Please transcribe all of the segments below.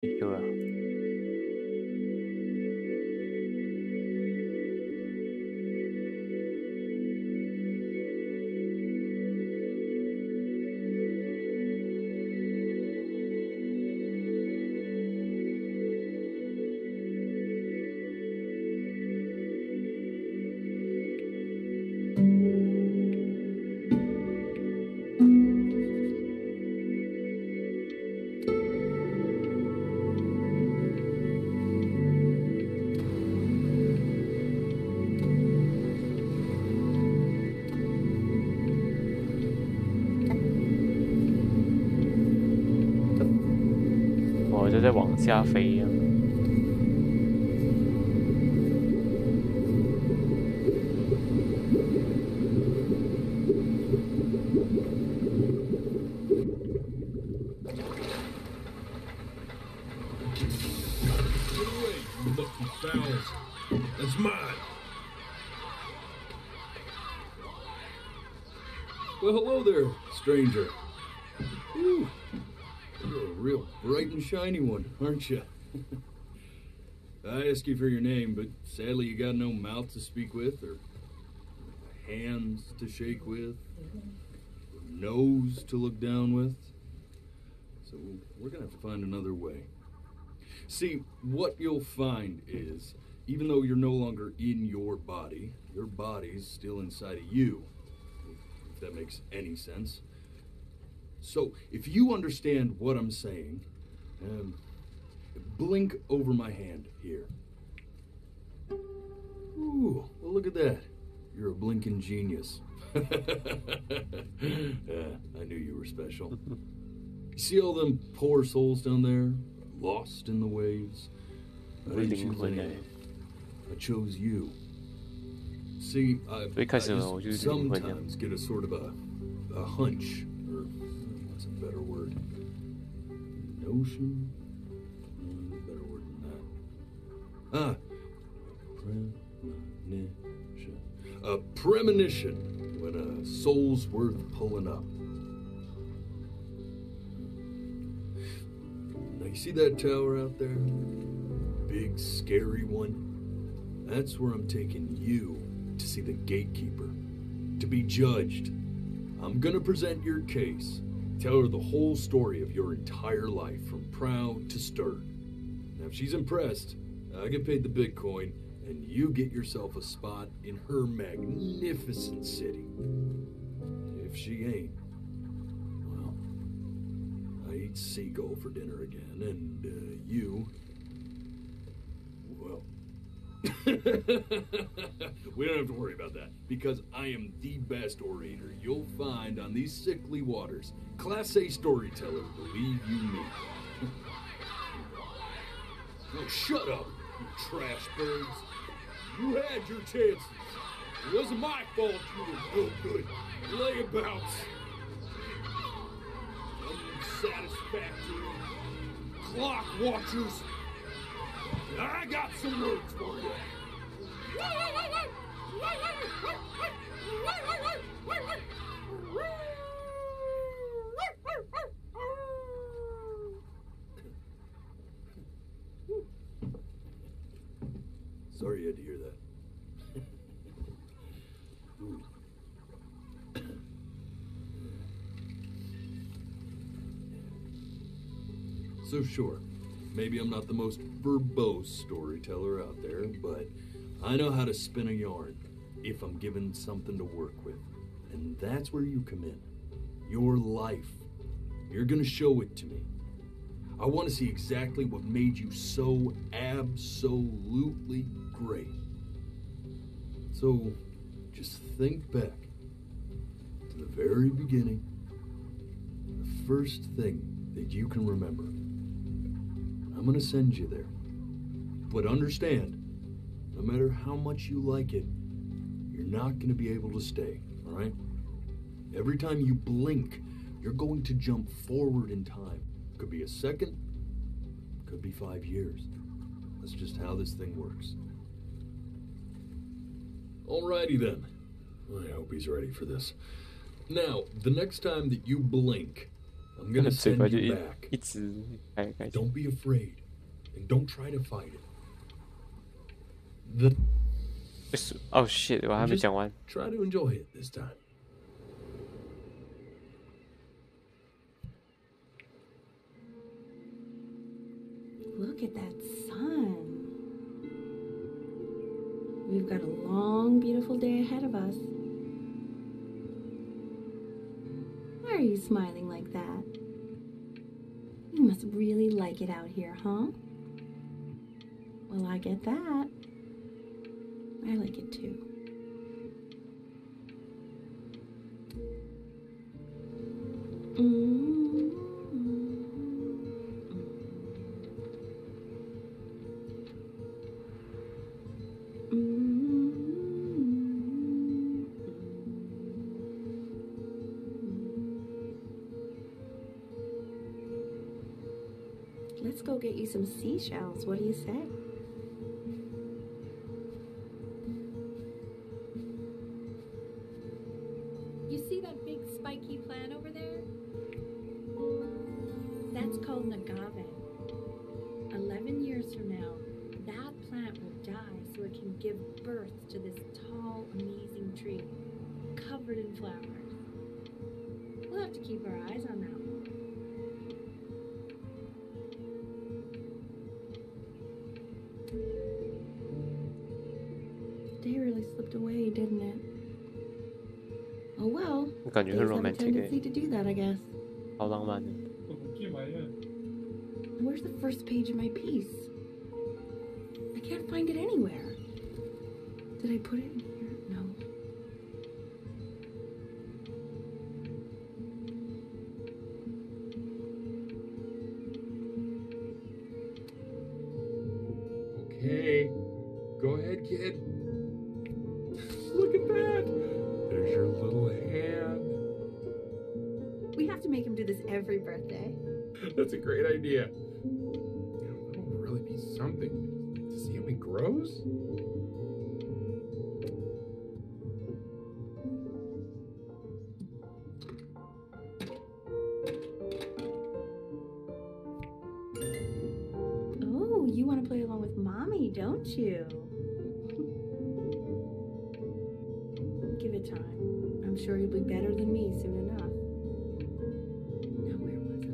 有了。我就在往下飞呀。That's mine. Well, hello there, stranger. Ooh, you're a real bright and shiny one, aren't you? I asked you for your name, but sadly you got no mouth to speak with, or hands to shake with, or nose to look down with. So we're gonna have to find another way. See, what you'll find is, even though you're no longer in your body's still inside of you, if that makes any sense. So, if you understand what I'm saying, blink over my hand here. Ooh, well, look at that. You're a blinking genius. I knew you were special. You see all them poor souls down there, lost in the waves? I didn't choose any of them. I chose you. See, I just sometimes get a sort of a hunch, or what's a better word? Notion? Better word than that. Premonition. A premonition when a soul's worth pulling up. Now you see that tower out there? Big, scary one? That's where I'm taking you to see the gatekeeper, to be judged. I'm gonna present your case, tell her the whole story of your entire life, from proud to stern. Now, if she's impressed, I get paid the Bitcoin, and you get yourself a spot in her magnificent city. If she ain't, well, I eat seagull for dinner again, and you, well, we don't have to worry about that, because I am the best orator you'll find on these sickly waters. Class A storyteller, believe you me. Oh, shut up, you trash birds. You had your chances. It wasn't my fault you were no good layabouts. Unsatisfactory clock watchers. I got some words for you. Sorry you had to hear that. So sure, maybe I'm not the most verbose storyteller out there, but I know how to spin a yarn if I'm given something to work with. And that's where you come in. Your life. You're gonna show it to me. I want to see exactly what made you so absolutely great. So just think back to the very beginning, the first thing that you can remember. I'm gonna send you there. But understand, no matter how much you like it, you're not gonna be able to stay, all right? Every time you blink, you're going to jump forward in time. Could be a second, could be 5 years. That's just how this thing works. Alrighty then. I hope he's ready for this. Now, the next time that you blink, I'm gonna 嘴 send 巴就 you 一 back. 一直开来开去。 Don't be afraid, and don't try to fight it. The 哦 shit， 我还没讲完。 try to enjoy it this time. Look at that sun. We've got a long, beautiful day ahead of us. Why are you smiling like that? You must really like it out here, huh? Well, I get that. I like it too. Let's go get you some seashells. What do you say? You see that big spiky plant over there? That's called an agave. 11 years from now, that plant will die so it can give birth to this tall, amazing tree, covered in flowers. We'll have to keep our eyes on that one. Day really slipped away, didn't it? Oh well. 感觉很 Days have a romantic tendency to do that, I guess. 好浪漫的。 Where's the first page of my piece? I can't find it anywhere. Did I put it in here? No. Okay, go ahead, kid. Look at that. There's your little hand. We have to make him do this every birthday. That's a great idea. It'll really be something to see how he grows. Oh, you want to play along with Mommy, don't you? Give it time. I'm sure you'll be better than me soon enough. Now, where was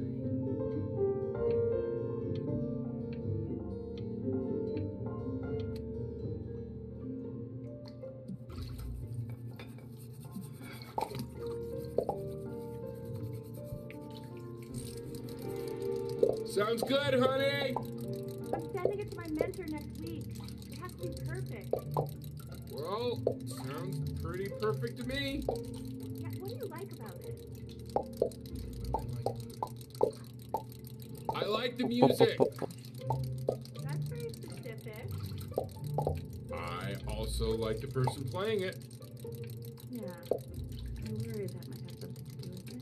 Sounds good, honey. I'm sending it to my mentor next week. It has to be perfect. Well, sounds pretty perfect to me. Yeah, what do you like about it? I like the music. That's very specific. I also like the person playing it. Yeah. I'm worried that might have something to do with it.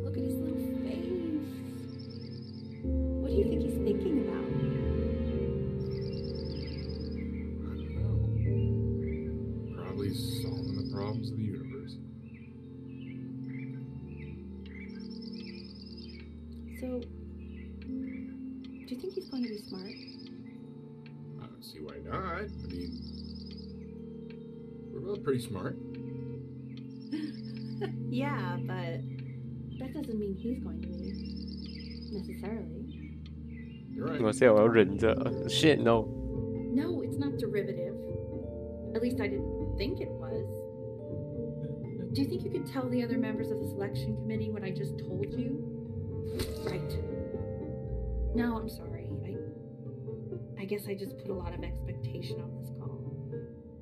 Look at his little face. What do you think he's thinking about? I don't know. Probably solving the problems of the universe. So, do you think he's going to be smart? I don't see why not. I mean, we're both pretty smart. Yeah, but that doesn't mean he's going to be. Necessarily. You're right. 我是要忍着 shit no。 No, it's not derivative. At least I didn't think it was. Do you think you could tell the other members of the selection committee what I just told you? Right. No, I'm sorry. I guess I just put a lot of expectation on this call.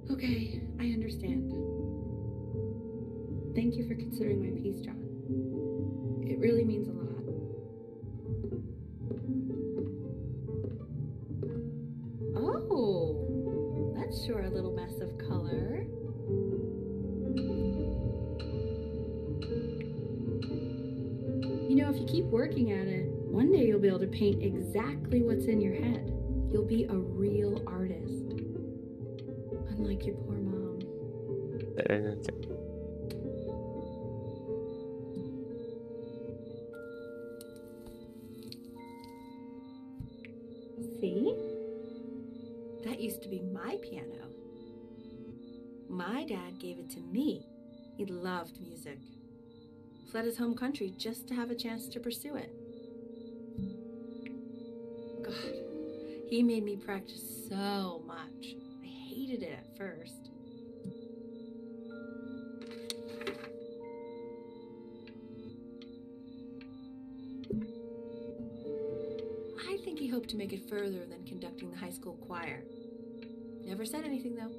Okay, I understand. Thank you for considering my piece, John. It really means a lot. Oh, that's sure a little mess of color. You know, if you keep working at it, one day you'll be able to paint exactly what's in your head. You'll be a real artist. Unlike your poor mom. 再来这样讲。 See? That used to be my piano. My dad gave it to me. He loved music. Fled his home country just to have a chance to pursue it. God, he made me practice so much. I hated it at first. I think he hoped to make it further than conducting the high school choir. Never said anything, though.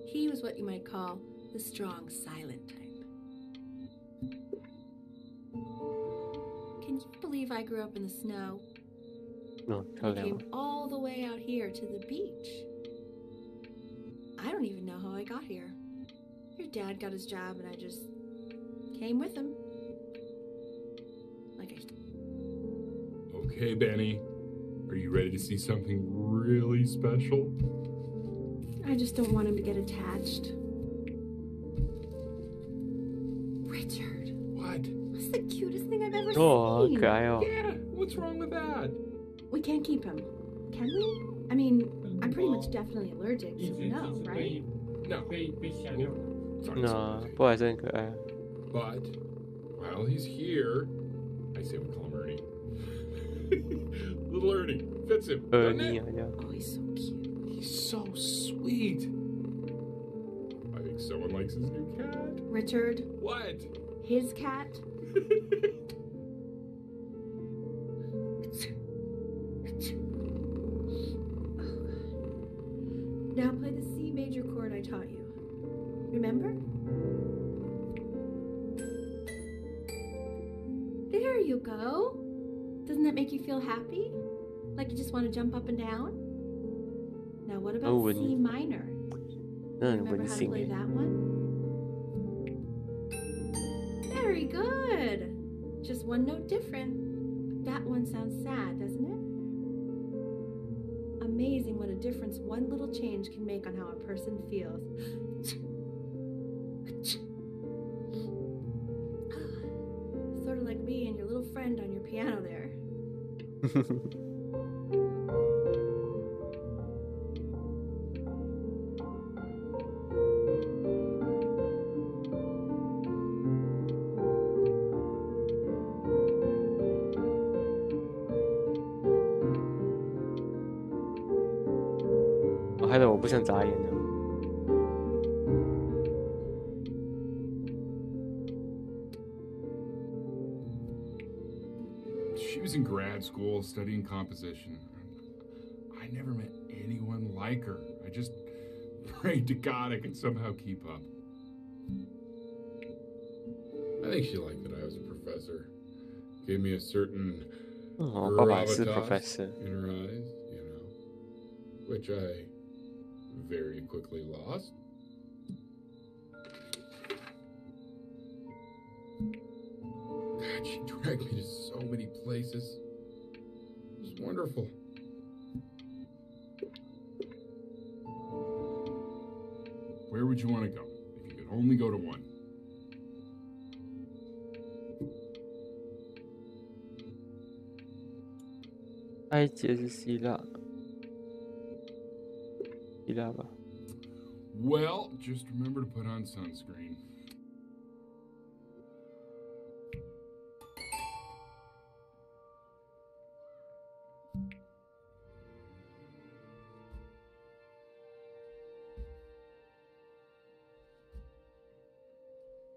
He was what you might call the strong, silent type. Can you believe I grew up in the snow? No, I came all the way out here to the beach. I don't even know how I got here. Your dad got his job and I just came with him. Like I... Okay, Benny. Are you ready to see something really special? I just don't want him to get attached. Richard. What? That's the cutest thing I've ever 哦， seen. 可爱哦。 Yeah, what's wrong with that? We can't keep him, can we? I mean, I'm pretty much definitely allergic, so no, right? No. Sorry, 那 sorry. 不过还是很可爱。 But while he's here, I say we call him Ernie. Little Ernie. Fits him. 尼 doesn't it? 好像。 Oh, he's so cute. He's so sweet. I think someone likes his new cat. Richard, What? his cat. Now play the C major chord I taught you. Remember? There you go. Doesn't that make you feel happy? Like you just want to jump up and down? Now what about Oh, C minor? 那很 Remember 温 how to 馨 play 哎。 that one? Very good. Just one note different. But that one sounds sad, doesn't it? Amazing what a difference one little change can make on how a person feels. Sort of like me and your little friend on your piano there. 我害得我不想眨眼了。 She was in grad school studying composition. I never met anyone like her. I just prayed to God I could somehow keep up. I think she liked that I was a professor. Gave me a certain 哦，爸爸是 gravitas professor。 in her eyes, you know, which I very quickly lost. God, she dragged me to so many places. It was wonderful. Where would you want to go if you could only go to one?埃及是希腊，希腊吧。 Well, just remember to put on sunscreen. "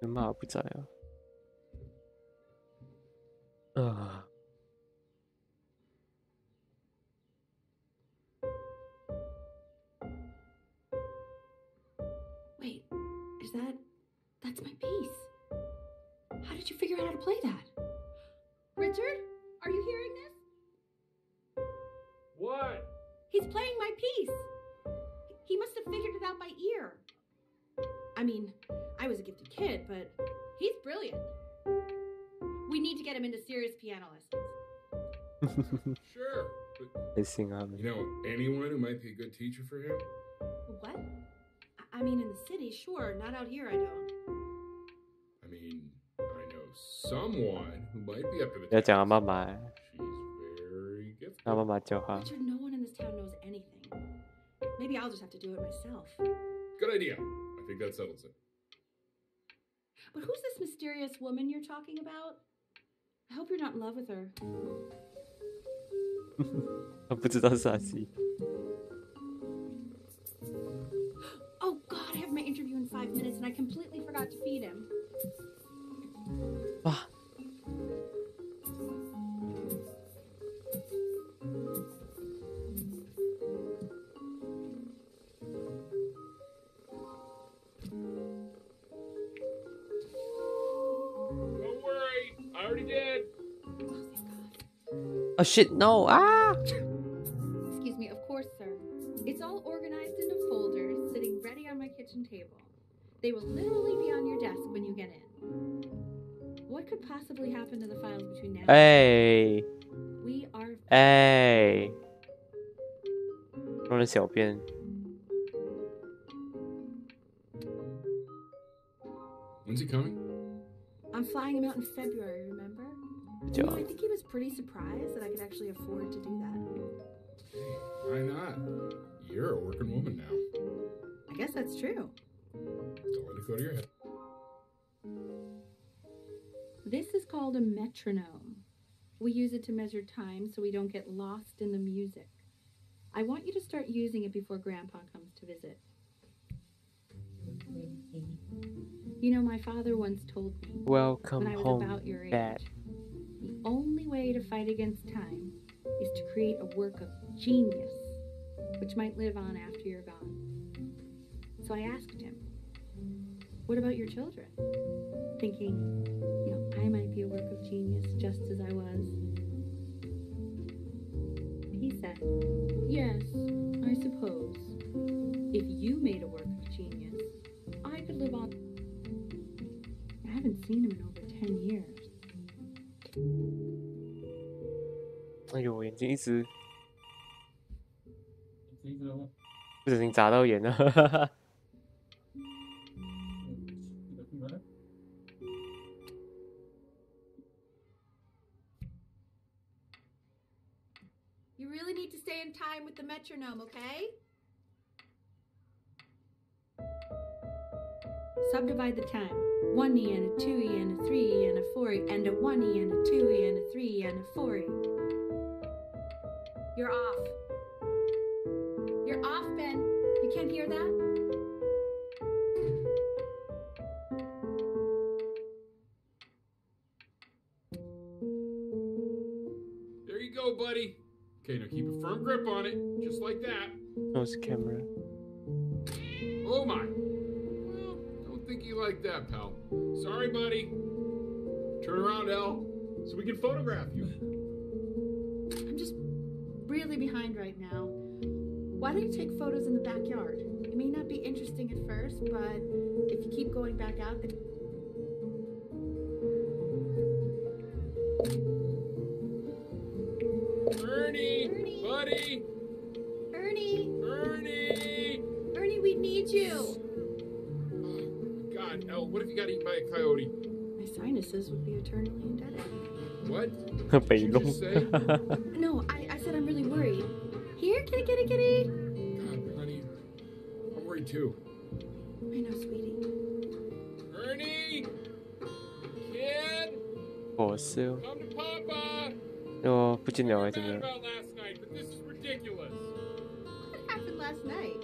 人马不在啊。啊， Wait, that's my piece. How did you figure out how to play that? Richard, are you hearing this? What? He's playing my piece. He must have figured it out by ear. I mean, I was a gifted kid, but he's brilliant. We need to get him into serious piano lessons. Sure, 还行啊。 You know anyone who might be a good teacher for him? What? I mean, in the city, sure. Not out here, I don't. I mean, I know someone who might be up to the 要讲他 task. 妈妈， She's very gifted. 他妈妈叫他。 Richard, no one in this town knows anything. Maybe I'll just have to do it myself. Good idea. I think that settles it. But who's this mysterious woman you're talking about? I hope you're not in love with her. 他不知道是啥戏。 Oh God, I have my interview in 5 minutes and I completely forgot to feed him. 哇， Don't worry. I already did. Oh, thank God. Oh shit, no! Ah! Excuse me, of course, sir. It's all organized into folders, sitting ready on my kitchen table. They will literally be on your desk when you get in. What could possibly happen to the files between now and哎 we are 哎，弄了小便。 When's he coming? I'm flying him out in February, remember? You know, I think he was pretty surprised that I could actually afford to do that. Hey, why not? You're a working woman now. I guess that's true. Don't let it go to your head. This is called a metronome. We use it to measure time so we don't get lost in the music. I want you to start using it before Grandpa comes to visit. You know, my father once told me Welcome when I was home, about your age, Dad. the only way to fight against time is to create a work of genius, which might live on after you're gone. So I asked him, what about your children? Thinking, you know, I might be a work of genius just as I was. He said, yes, I suppose. If you made a work of genius, I could live on. I haven't seen him in over 10 years. 哎呦，我眼睛一直不小心砸到眼了。 You really need to stay in time with the metronome, okay? Subdivide the time. 1E and a 2E and a 3E and a 4E and a 1E and a 2E and a 3E and a 4E. You're off. You're off, Ben. You can't hear that? There you go, buddy. Okay, now keep a firm grip on it, just like that. Nose camera. Oh my. Well, don't think you like that, pal. Sorry, buddy. Turn around, Elle, so we can photograph you. I'm just really behind right now. Why don't you take photos in the backyard? It may not be interesting at first, but if you keep going back out, then... Ernie, Ernie. buddy, Ernie! Ernie. Ernie, we need you! Oh, God, Elle, what if you got eaten by a coyote? My sinuses would be eternally indebted. What? 北 Did you 龙 just say? No, I said I'm really worried. Here, kitty, kitty, kitty! God, honey, I'm worried too. I know, sweetie. Ernie, kid, 火烧， come to Papa. 哦，不见了哎， Mad 真的。 about last night, but this is ridiculous. What happened last night?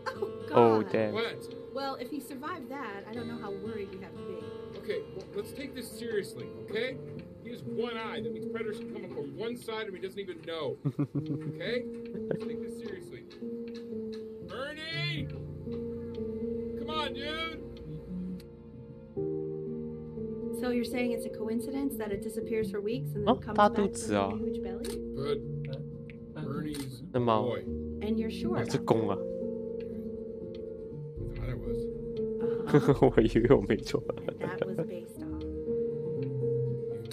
Oh, Oh, God. damn. What? Well, if he survived that, I don't know how worried we have to be. Okay, well, let's take this seriously, okay? He has one eye. That means predators can come up on one side of him he doesn't even know. Okay? Let's take this seriously. Ernie! Come on, dude! So you're saying it's a coincidence that it disappears for weeks and then Oh, comes大 back 肚 with 子 a 哦。 huge belly? But Ernie's a 那猫 boy. And you're sure 哦， about 是公啊！ I thought I was. Uh-huh. 我以为我没错。 That was based on.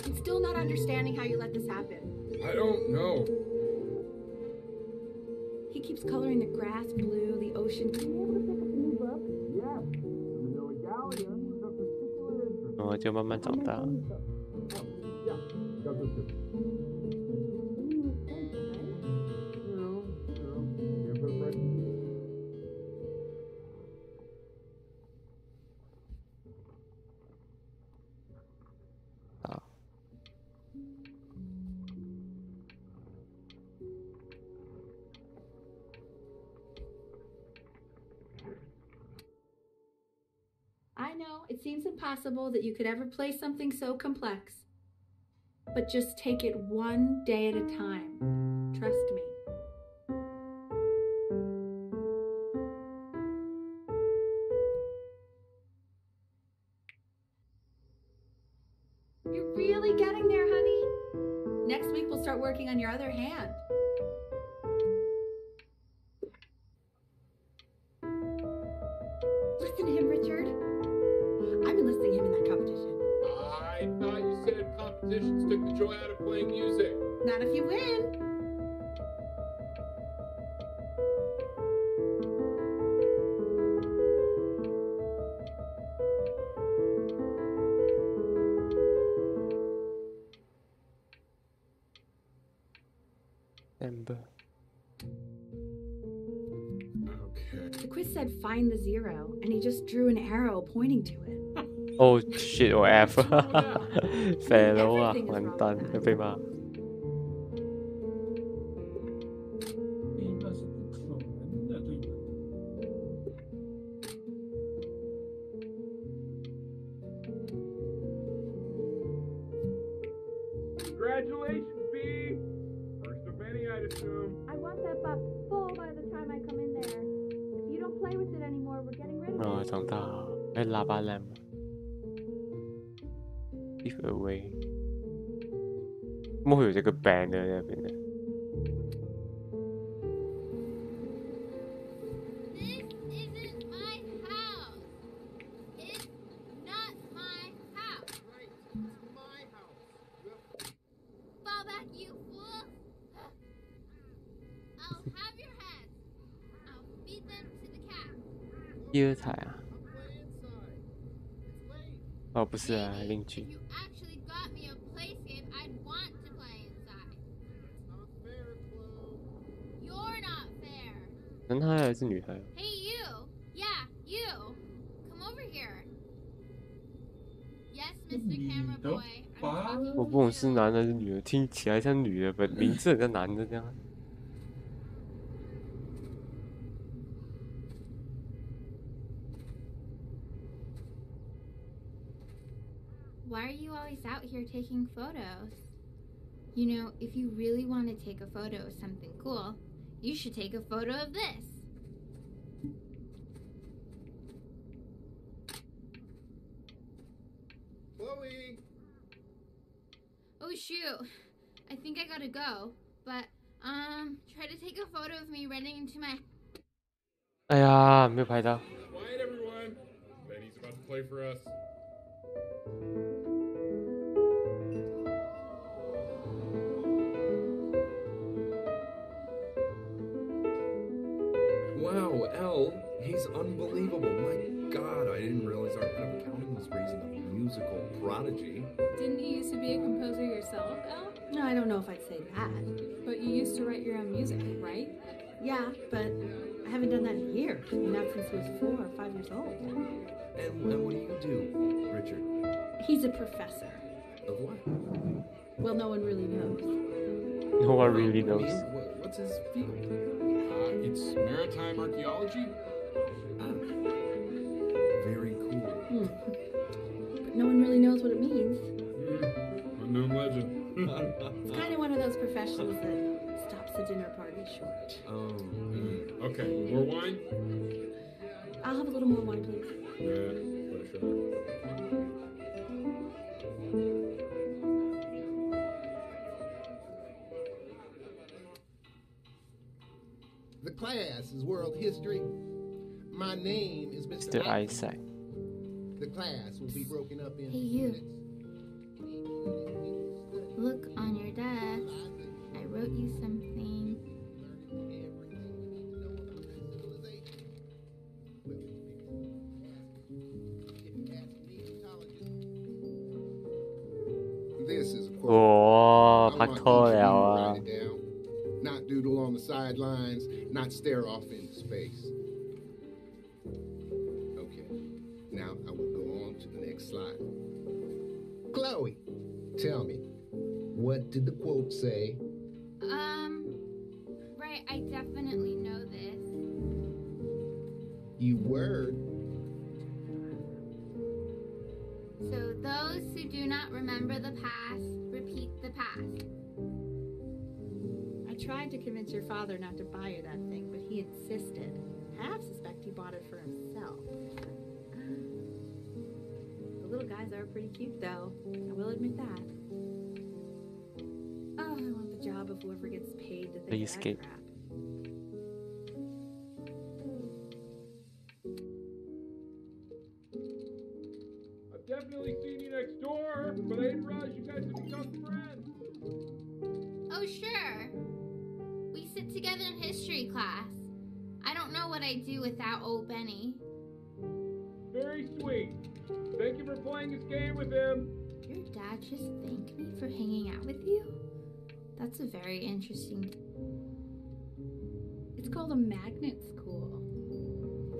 I'm still not understanding how you let this happen. I don't know. He keeps coloring the grass blue, the ocean. Can you able to pick up a new book? Yeah. The Galleon was of particular interest. 我就慢慢长大。Yeah. Got this too. Give it a break. 好。I know, it seems impossible that you could ever play something so complex. But just take it one day at a time. Trust me. You're really getting there, honey. Next week we'll start working on your other hand. Listen to him, Richard. I've been listening to him in that competition. I thought you said competitions took the joy out of playing music. Not if you win. Amber. Okay. The quiz said find the zero, and he just drew an arrow pointing to it. Oh shit！ 我 F， 肥佬啊，完蛋，要被骂。应该是不可能的，对吧？ Congratulations, B. First of many, I'd assume. I want that box full by the time I come in there. If you don't play with it anymore, we're getting rid of it. 哦，长大，哎，喇叭 lamp。Give away。怎麼會有這個 banner 喺入邊咧？ This isn't my house. It's not my house. Right. It's my house. Fall back, you fool. I'll have your heads. I'll feed them to the cat. 第二台啊？ Play inside. It's late. 哦，不是啊， Maybe 鄰 if 居。 you actually got me a playscape, I'd want to play inside. It's not fair, Chloe. You're not fair. 男孩還是女孩？ Hey, you. Yeah, you. Come over here. Yes, Mr. Camera 你的 Boy. I'm 爸 talking 我 to 不懂是 you. 男的还是女的，聽起來像女的，不，名字很像男的這樣。 Why are you always out here taking photos? You know, if you really want to take a photo of something cool, you should take a photo of this. Chloe. Oh shoot, I think I gotta go. But, try to take a photo of me running into my... 哎呀，沒有拍到。 Quiet, everyone. Benny's about to play for us. Wow, L, he's unbelievable. My God, I didn't realize our head of accounting was raising a musical prodigy. Didn't you used to be a composer yourself, Elle? No, I don't know if I'd say that. But you used to write your own music, right? Yeah, but I haven't done that in years. Not since I was 4 or 5 years old. And what do you do, Richard? He's a professor. Of what? Well, no one really knows. No one really I mean, knows. what's his field? It's maritime archaeology. Ah, very cool. But no one really knows what it means. Unknown legend. It's kind of one of those professions that stops the dinner party short. Oh, Okay, more wine? I'll have a little more wine, please. What a shot. The class is world history. My name is Mr. The Atkins. eyesight. The class will be broken up into Hey, you. units. Look on your desk. wrote you something. This is a quote. 哦， I 拍 want 拖 each of 了 you to 啊 write！it down. Not doodle on the sidelines, not stare off into space. Okay, now I will go on to the next slide. Chloe, tell me, what did the quote say? Right, I definitely know this. You word. So those who do not remember the past, repeat the past. I tried to convince your father not to buy you that thing, but he insisted. Half suspect he bought it for himself. The little guys are pretty cute, though. I will admit that. Oh, I want the job of whoever gets paid to think Please of that skip. crap. I've definitely seen you next door, but I didn't realize you guys had become friends. Oh, sure. We sit together in history class. I don't know what I'd do without old Benny. Very sweet. Thank you for playing this game with him. Your dad just thanked me for hanging out with you? That's a very interesting... It's called a magnet school.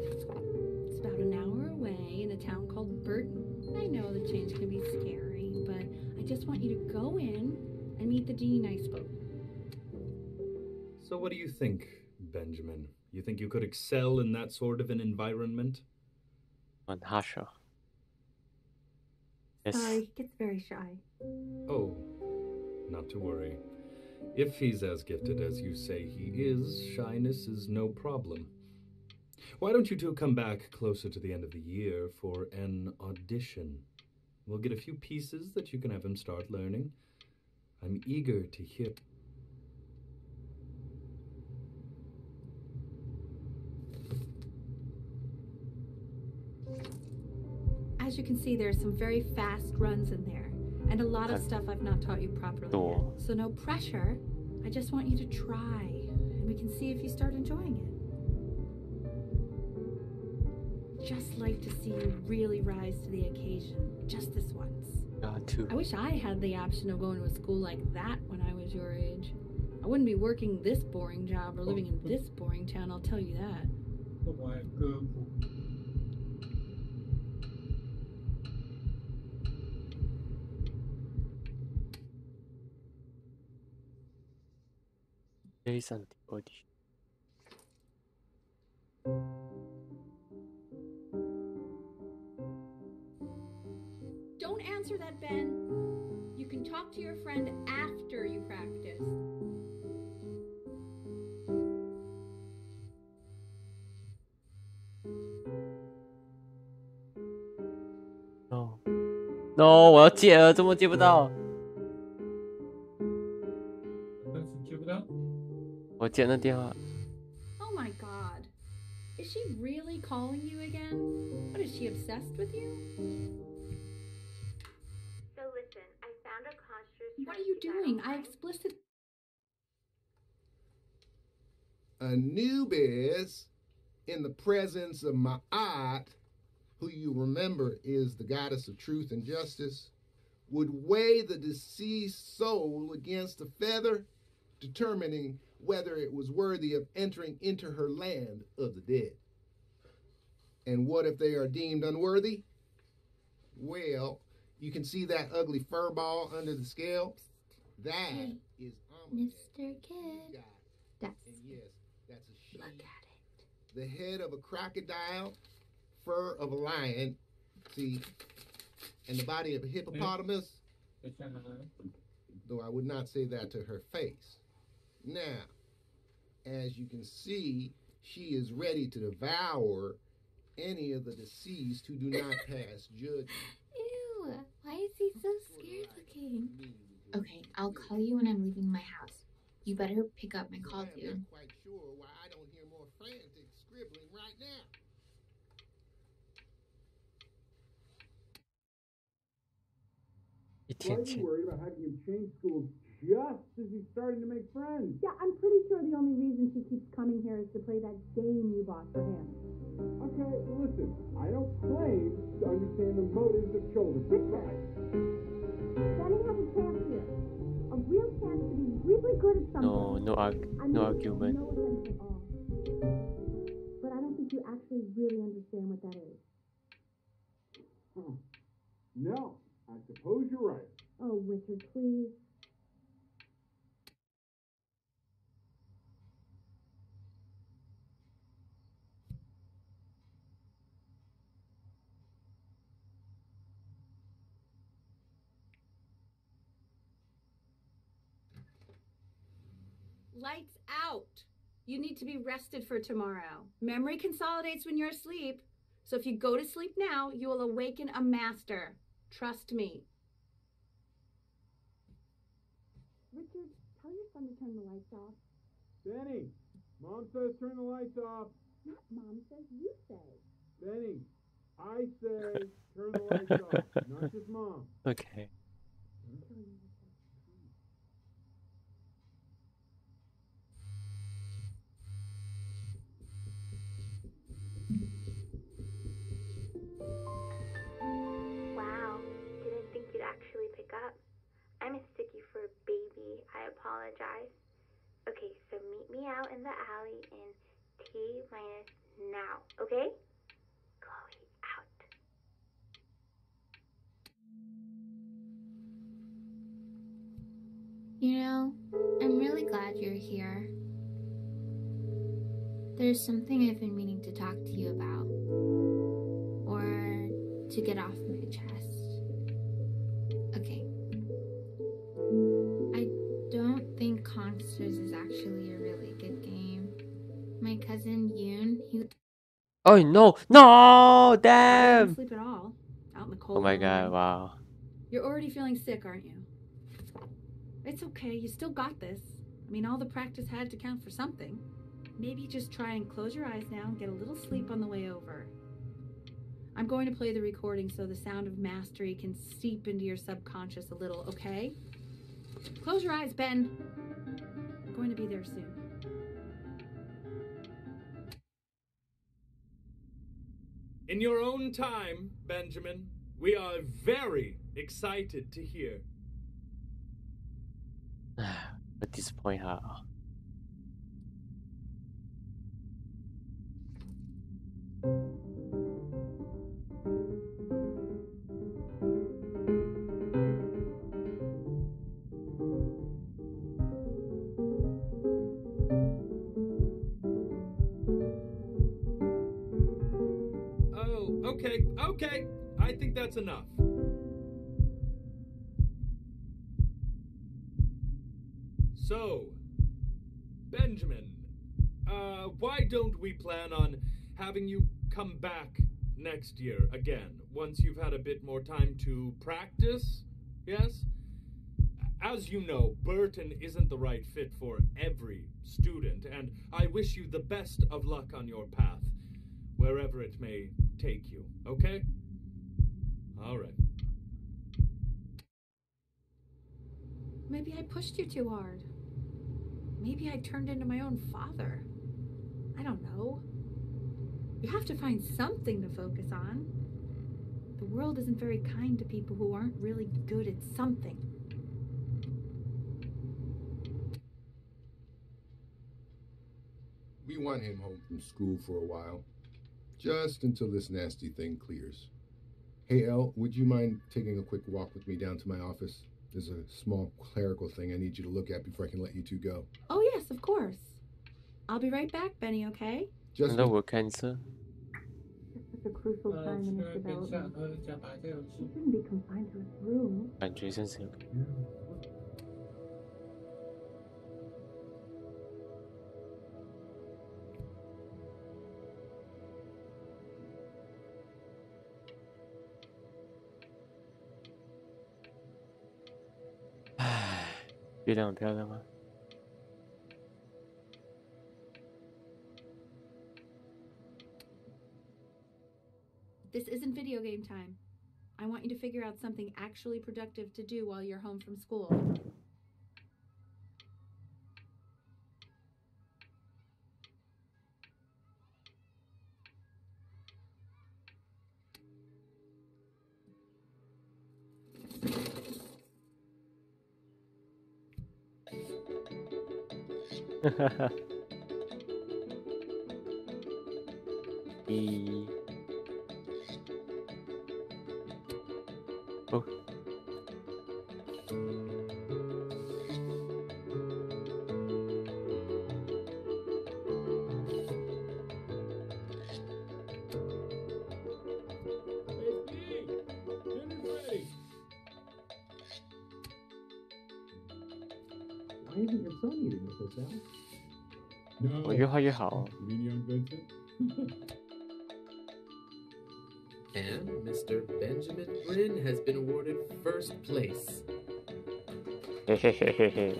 It's about an hour away in a town called Burton. I know the change can be scary, but I just want you to go in and meet the dean I spoke. So what do you think, Benjamin? You think you could excel in that sort of an environment? 很 harsher. Yes. Sorry, he gets very shy. Oh, not to worry. If he's as gifted as you say he is, shyness is no problem. Why don't you two come back closer to the end of the year for an audition? We'll get a few pieces that you can have him start learning. I'm eager to hear... As you can see, there's some very fast runs in there, and a lot of stuff I've not taught you properly yet. So no pressure. I just want you to try, and we can see if you start enjoying it. Just like to see you really rise to the occasion, just this once. Got to. I wish I had the option of going to a school like that when I was your age. I wouldn't be working this boring job or living in this boring town, I'll tell you that. 不买歌谱。 Jason audition. Don't answer that, Ben. You can talk to your friend after you practice. No, no， 我要接了，怎么接不到？但是接不到。我接那电话。 Oh my god. Is she really calling you again? What, is she obsessed with you? So listen, I found a construct... What are you doing? I explicitly... Anubis, in the presence of Ma'at, who you remember is the goddess of truth and justice, would weigh the deceased soul against a feather, determining whether it was worthy of entering into her land of the dead. And what if they are deemed unworthy? Well, you can see that ugly fur ball under the scale? That is Mr. Kid. That's... And yes, that's a she. Look at it. The head of a crocodile, fur of a lion, see, and the body of a hippopotamus, though I would not say that to her face. Now, as you can see, she is ready to devour any of the deceased who do not pass judgment. Ew, why is he so scared looking? Okay, I'll call you when I'm leaving my house. You better pick up my call, I'm dude. not quite sure why I don't hear more frantic scribbling right now. Why are you worried about having him change schools just as he's starting to make friends. Yeah, I'm pretty sure the only reason she keeps coming here is to play that game you bought for him. Okay, listen, I don't claim to understand the motives of children. Richard, Benny has a chance here. A real chance to be really good at something. No argument. No offense at all. But I don't think you actually really understand what that is. Huh. No, I suppose you're right. Oh, Richard, please. Lights out. You need to be rested for tomorrow. Memory consolidates when you're asleep. So if you go to sleep now, you will awaken a master. Trust me. Richard, tell your son to turn the lights off. Benny, Mom says turn the lights off. Not Mom says, you say. Benny, I say turn the lights off, not just Mom. Okay. Wow, didn't think you'd actually pick up. I mistook you for a baby. I apologize. Okay, so meet me out in the alley in T-minus now, okay? Chloe, out. You know, I'm really glad you're here. There's something I've been meaning to talk to you about. Or to get off my chest. Okay. I don't think Consters is actually a really good game. My cousin Yoon, Oh no! No! I didn't Damn! sleep at all. Out in the cold. Oh my all god, night. wow. You're already feeling sick, aren't you? It's okay. You still got this. I mean, all the practice had to count for something. Maybe just try and close your eyes now and get a little sleep on the way over. I'm going to play the recording so the sound of mastery can seep into your subconscious a little, okay? Close your eyes, Ben. I'm going to be there soon. In your own time, Benjamin, we are very excited to hear. At this point, huh? Oh, okay. I think that's enough. So, Benjamin, why don't we plan on having you come back next year again, once you've had a bit more time to practice, yes? As you know, Burton isn't the right fit for every student, and I wish you the best of luck on your path, wherever it may take you, okay? All right. Maybe I pushed you too hard. Maybe I turned into my own father. I don't know. You have to find something to focus on. The world isn't very kind to people who aren't really good at something. We want him home from school for a while, just until this nasty thing clears. Hey, Elle, would you mind taking a quick walk with me down to my office? There's a small clerical thing I need you to look at before I can let you two go. Oh, yes, of course. I'll be right back, Benny, okay? Just 那我看一下。 It's such a crucial time in his 等一下， development. 再把这个 He shouldn't be confined to his room. 感觉像是有个月亮很漂亮吗？ This isn't video game time. I want you to figure out something actually productive to do while you're home from school. 哦。Why isn't your son eating with us, Al? 我越画越好。 You mean young Vincent? And Mr. Benjamin Bryn has been awarded first place. 嘿嘿嘿嘿嘿。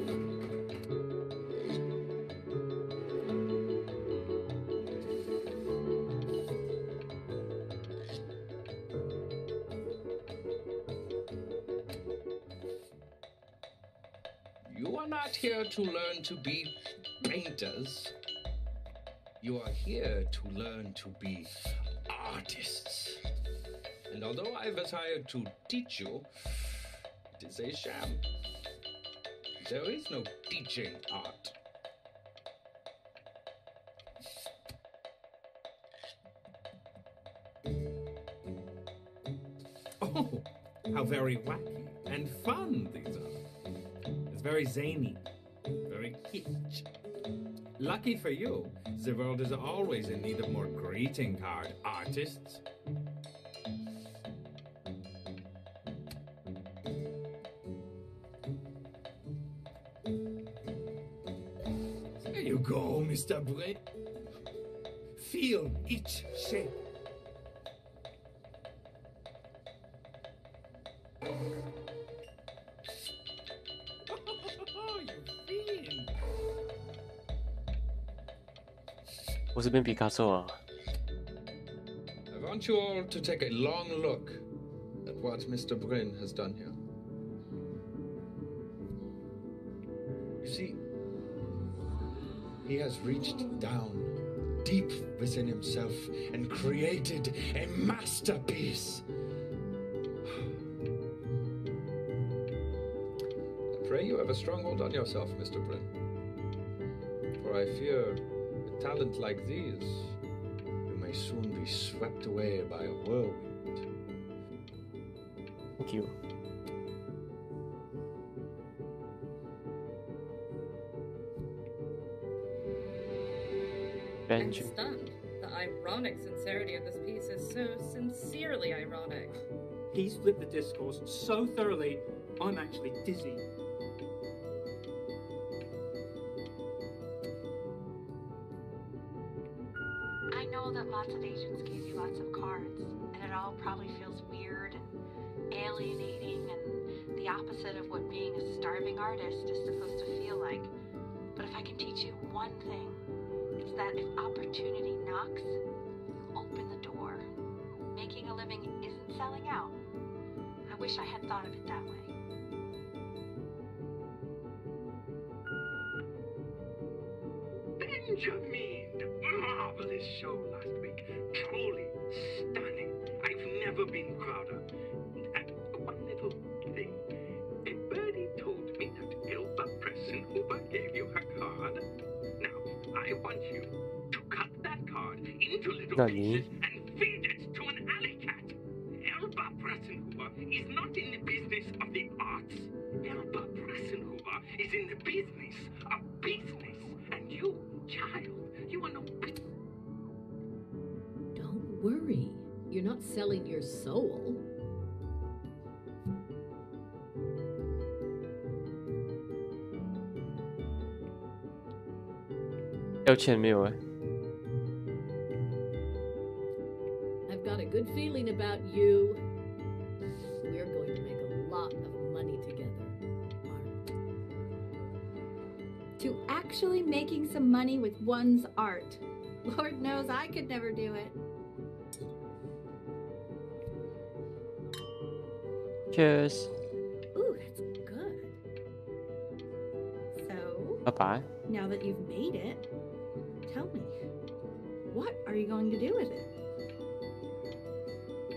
You are not here to learn to be painters. You are here to learn to be artists. And although I was hired to teach you, it is a sham. There is no teaching art. Oh, how very wacky and fun these are. It's very zany, very kitsch. Lucky for you, the world is always in need of more greeting card artists. There you go, Mr. Bryn. Feel each shape.我是变毕卡索啊。 I want you all to take a long look at what Mr. Bryn has done here. You see, he has reached down deep within himself and created a masterpiece. I pray you have a strong hold on yourself, Mr. Bryn. For I fear with talent like these, you may soon be swept away by a whirlwind. Thank you. I'm stunned. The ironic sincerity of this piece is so sincerely ironic. He's flipped the discourse so thoroughly, I'm actually dizzy. I know that lots of agents gave you lots of cards, and it all probably feels weird and alienating and the opposite of what being a starving artist is supposed to feel like. But if I can teach you one thing, it's that if opportunity knocks, you open the door. Making a living isn't selling out. I wish I had thought of it that way. Benjamin! Marvelous show last week. Truly stunning. I've never been prouder. And one little thing. A birdie told me that Elba Pressenhuber gave you her card. Now, I want you to cut that card into little pieces and feed it to an alley cat. Elba Pressenhuber is not in the business of the arts. Elba Pressenhuber is in the business of business. And you, child, you are no bit. Don't worry. You're not selling your soul. I've got a good feeling about you. We're going to make a lot of money together. To actually making some money with one's art. Lord knows I could never do it. Cheers. Ooh, that's good. So, Bye-bye. now that you've made it, tell me, what are you going to do with it?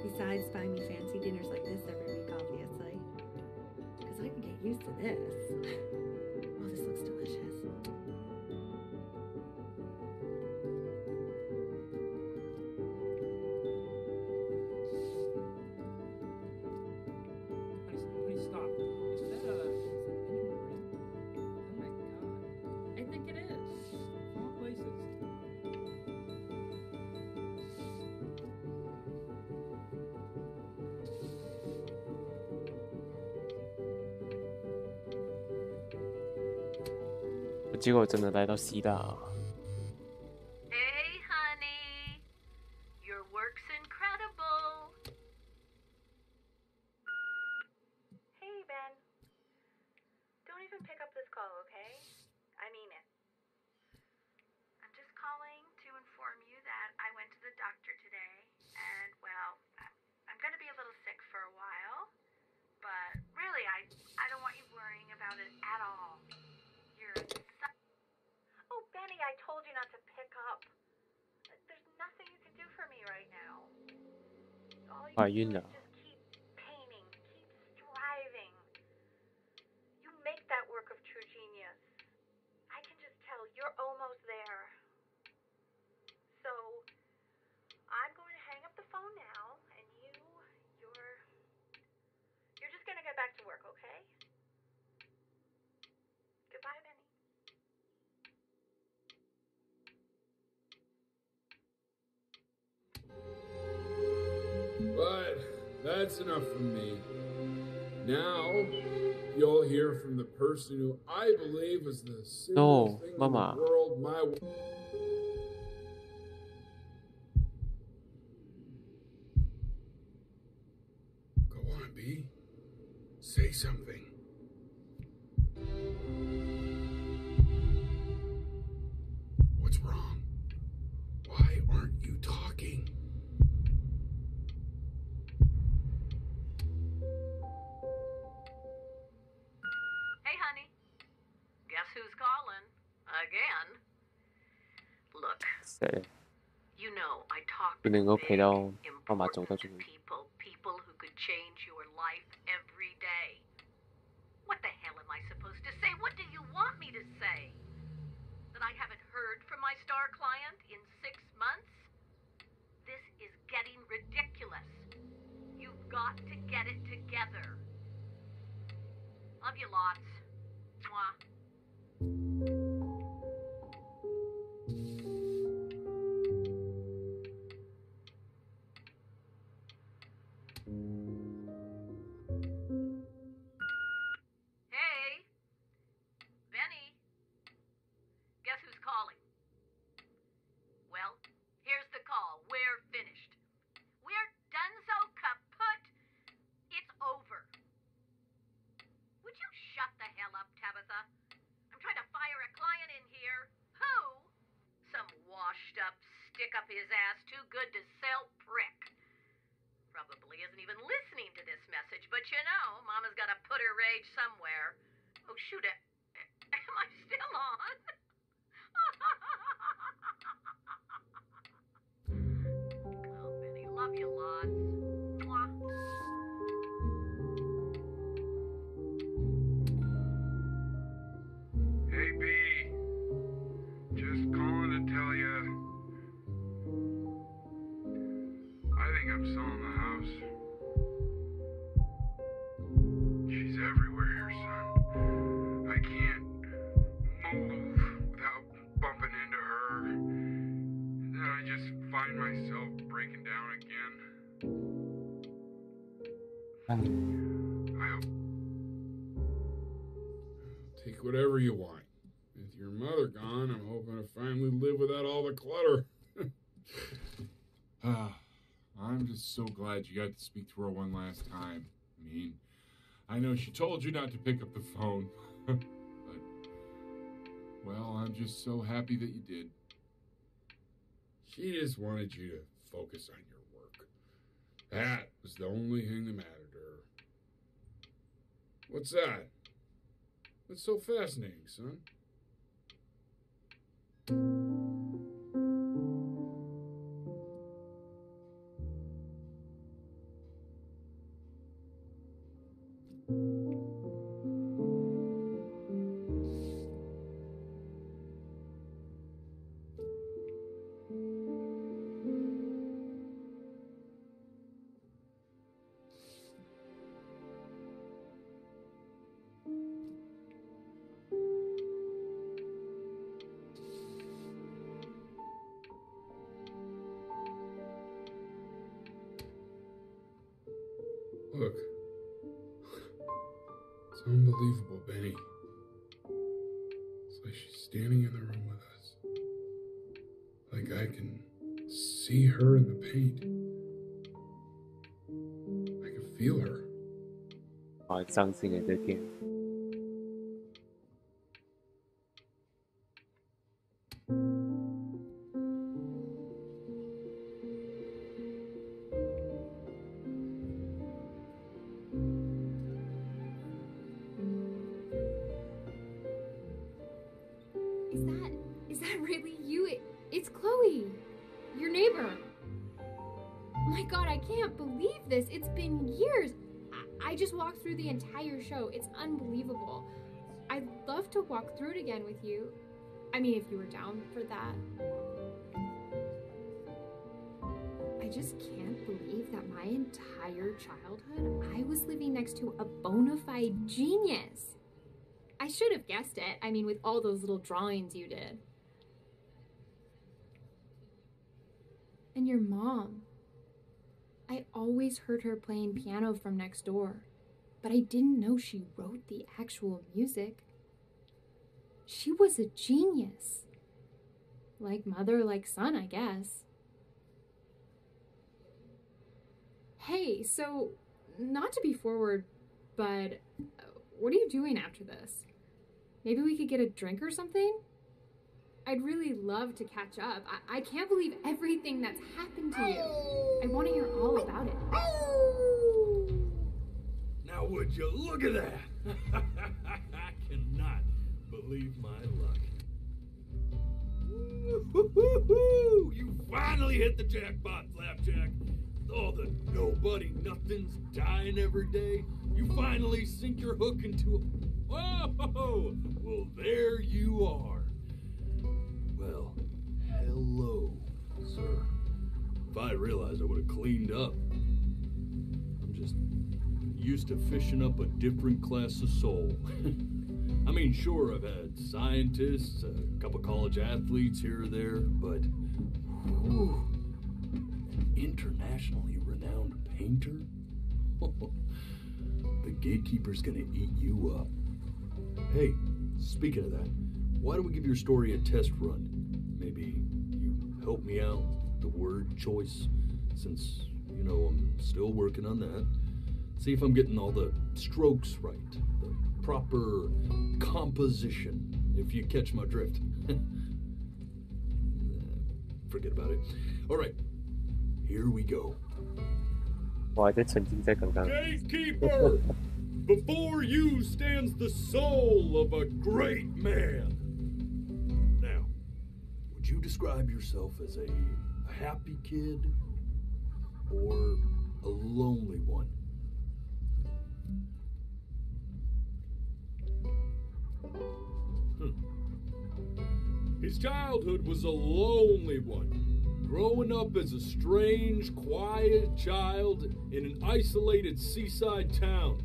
Besides buying me fancy dinners like this every week, obviously. Because I can get used to this. Oh, this looks delicious. 结果真的来到希腊。Hey, honey. Your work's incredible. Hey, Ben. Don't even pick up this call, okay? I mean it. I'm just calling to inform you that I went to the doctor today, and, well, I'm going to be a little sick for a while, but really, I don't want you worrying about it at all. You're Oh, Benny, I told you not to pick up. There's nothing you can do for me right now. All you 怀 can 孕 do 了 is just keep painting, keep striving. You make that work of true genius. I can just tell you're almost there. So, I'm going to hang up the phone now, and you're just going to get back to work, okay? Goodbye, Benny. But that's enough from me. Now, you'll hear from the person who I believe is the simplest No, thing Mama. in the world. Go on, B. Say something. What's wrong? Why aren't you talking? Hey, honey. Guess who's calling? Again. Look, 谁 you know I talk 不 to 能够陪 big, 到妈妈走到这 important 里？ people who could change your life every day. What the hell am I supposed to say? What do you want me to say? That I haven't heard from my star client in 6 months? This is getting ridiculous. You've got to get it together. Love you lots. Mwah. Hey, Benny. Guess who's calling? Well, here's the call. We're finished. We're donezo kaput. It's over. Would you shut the hell up, Tabitha? I'm trying to fire a client in here. Who? Some washed up, stick up his ass, too good to sell prick. Probably isn't even listening to this message, but you know, Mama's got to put her rage somewhere. Oh, shoot it. Am I still on? Oh, Benny, love you lots. Mwah. Hey, B. Just calling to tell you. I think I'm selling the house. She's everywhere here, son. I can't move without bumping into her. And then I just find myself breaking down again. I hope. Take whatever you want. With your mother gone, I'm hoping to finally live without all the clutter. I'm just so glad you got to speak to her one last time. I mean, I know she told you not to pick up the phone, but, well, I'm just so happy that you did. She just wanted you to focus on your work. That was the only thing that mattered to her. What's that? What's so fascinating, son? Look, it's unbelievable, Benny. It's Like she's standing in the room with us. Like I can see her in the paint. I can feel her. 好伤心的这天。Is that really you? It's Chloe, your neighbor. Oh my god, I can't believe this. It's been years. I just walked through the entire show. It's unbelievable. I'd love to walk through it again with you. I mean, if you were down for that. I just can't believe that my entire childhood, I was living next to a bona fide genius. I should have guessed it. I mean, with all those little drawings you did. And your mom. I always heard her playing piano from next door, but I didn't know she wrote the actual music. She was a genius. Like mother, like son, I guess. Hey, so, not to be forward, but what are you doing after this? Maybe we could get a drink or something? I'd really love to catch up. I can't believe everything that's happened to you. I want to hear all about it. Now would you look at that? I cannot believe my luck. Woo-hoo-hoo-hoo! You finally hit the jackpot, Flapjack. Oh, the nobody nothings dying every day. You finally sink your hook into a... Whoa! Well, there you are. Well, hello, sir. If I had realized, I would have cleaned up. I'm just used to fishing up a different class of soul. I mean, sure, I've had scientists, a couple college athletes here or there, but... Whew, internationally renowned painter? The gatekeeper's gonna eat you up. Hey, speaking of that, why don't we give your story a test run? Maybe you help me out with the word choice, since, you know, I'm still working on that. See if I'm getting all the strokes right, the proper composition, if you catch my drift. Forget about it. All right, here we go. 我还在沉浸在刚刚。 Gatekeeper! Before you stands the soul of a great man. Now, would you describe yourself as a happy kid or a lonely one? His childhood was a lonely one, growing up as a strange, quiet child in an isolated seaside town.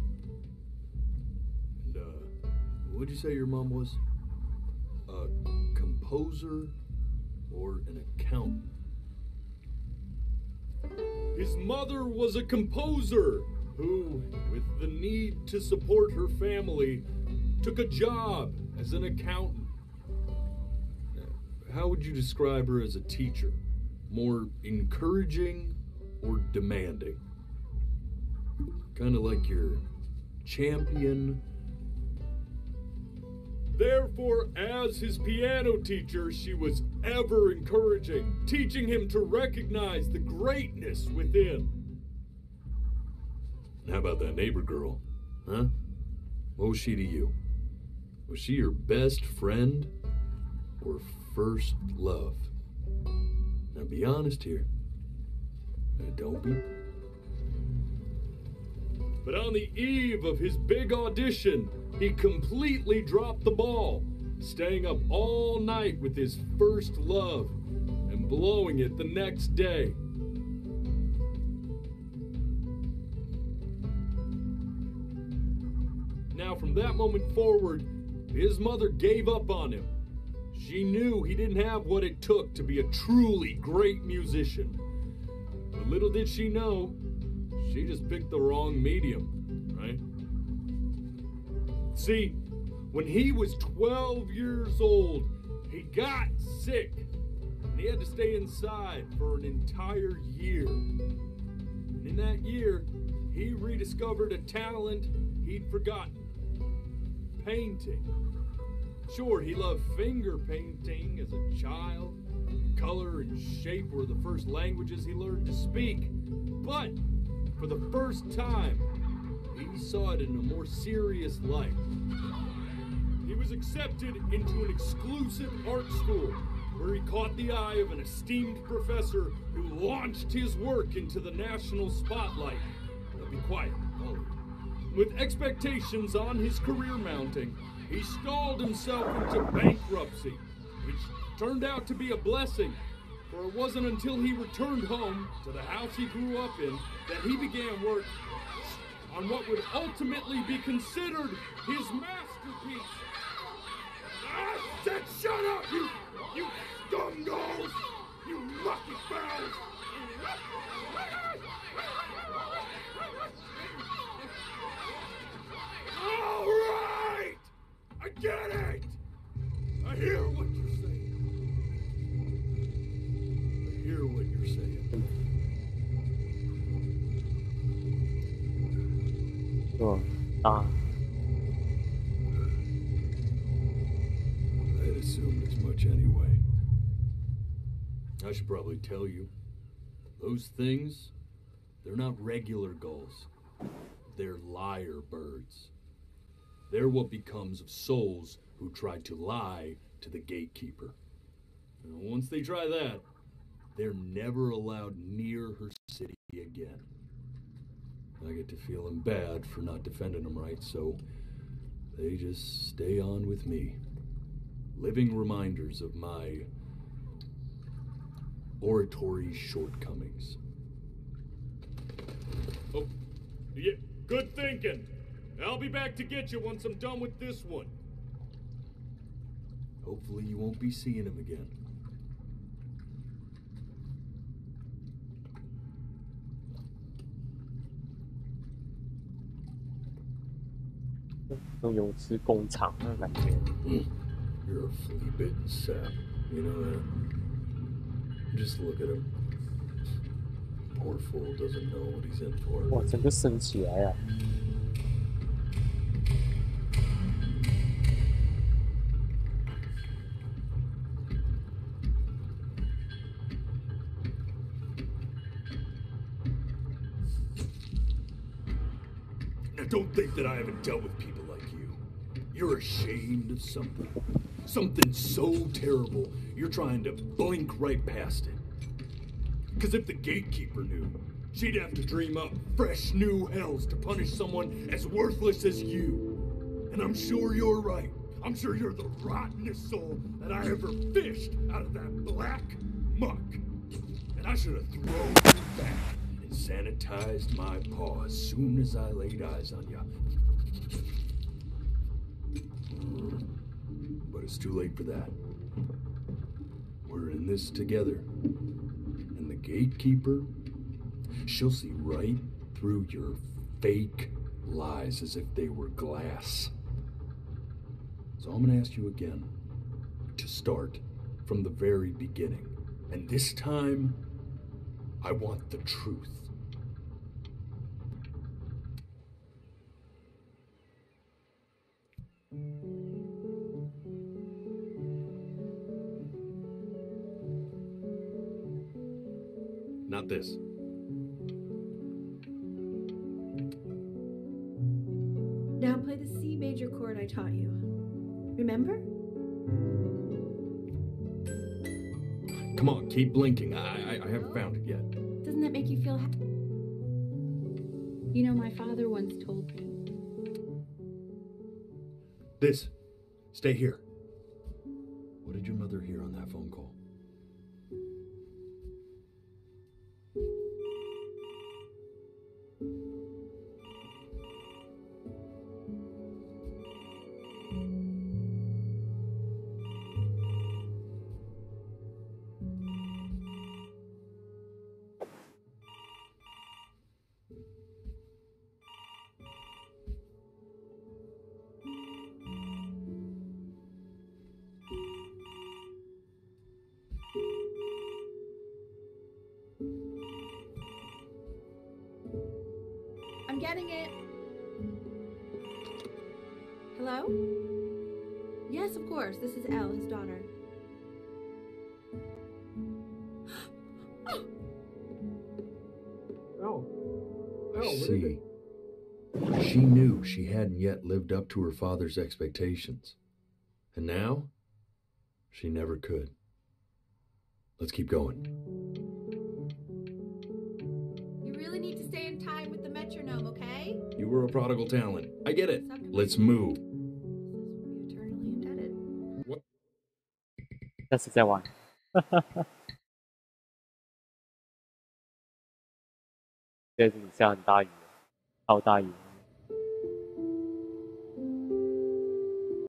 What'd you say your mom was? A composer or an accountant? His mother was a composer who, with the need to support her family, took a job as an accountant. How would you describe her as a teacher? More encouraging or demanding? Kind of like your champion. Therefore, as his piano teacher, she was ever encouraging, teaching him to recognize the greatness within. And how about that neighbor girl? Huh? What was she to you? Was she your best friend or first love? Now be honest here. Don't be. But on the eve of his big audition, he completely dropped the ball, staying up all night with his first love and blowing it the next day. Now, from that moment forward, his mother gave up on him. She knew he didn't have what it took to be a truly great musician. But little did she know, she just picked the wrong medium, right? See, When he was 12 years old, he got sick, and he had to stay inside for an entire year. And in that year, he rediscovered a talent he'd forgotten: painting. Sure, he loved finger painting as a child. Color and shape were the first languages he learned to speak. But for the first time, he saw it in a more serious light. He was accepted into an exclusive art school where he caught the eye of an esteemed professor who launched his work into the national spotlight. Now be quiet, Ollie. With expectations on his career mounting, he stalled himself into bankruptcy, which turned out to be a blessing, for it wasn't until he returned home to the house he grew up in that he began work on what would ultimately be considered his masterpiece. I said shut up, you scumballs! You lucky bells! All right! I get it! I hear what you're saying. I hear what you're saying. I'd assumed as much anyway. I should probably tell you, those things, they're not regular gulls. They're liar birds. They're what becomes of souls who try to lie to the gatekeeper. And once they try that, they're never allowed near her city again. I get to feeling bad for not defending them right, so they just stay on with me. Living reminders of my oratory shortcomings. Oh, yeah, good thinking. I'll be back to get you once I'm done with this one. Hopefully you won't be seeing him again. You're a flea-bitten sap, you know that? Just look at him. Poor fool doesn't know what he's in for. 哇，整个升起来啊！ Now don't think that I haven't dealt with people like you. You're ashamed of something. Something so terrible, you're trying to blink right past it. Because if the gatekeeper knew, she'd have to dream up fresh new hells to punish someone as worthless as you. And I'm sure you're right. I'm sure you're the rottenest soul that I ever fished out of that black muck. And I should have thrown you back and sanitized my paw as soon as I laid eyes on you. But it's too late for that. We're in this together. And the gatekeeper, she'll see right through your fake lies as if they were glass. So I'm gonna ask you again to start from the very beginning. And this time, I want the truth. Not this. Now play the C major chord I taught you. Remember? Come on, keep blinking. I haven't found it yet. Doesn't that make you feel happy? You know, my father once told me. This. Stay here. What did your mother hear on that phone call? I'm getting it. Hello? Yes, of course. This is Elle, his daughter. Oh, what is See, it? she knew she hadn't yet lived up to her father's expectations. And now, she never could. Let's keep going. You really need to stay in time with the metronome, okay? You were a prodigal talent. I get it. Let's move. Eternally indebted. 但是在玩。现在这里下很大雨，超大雨。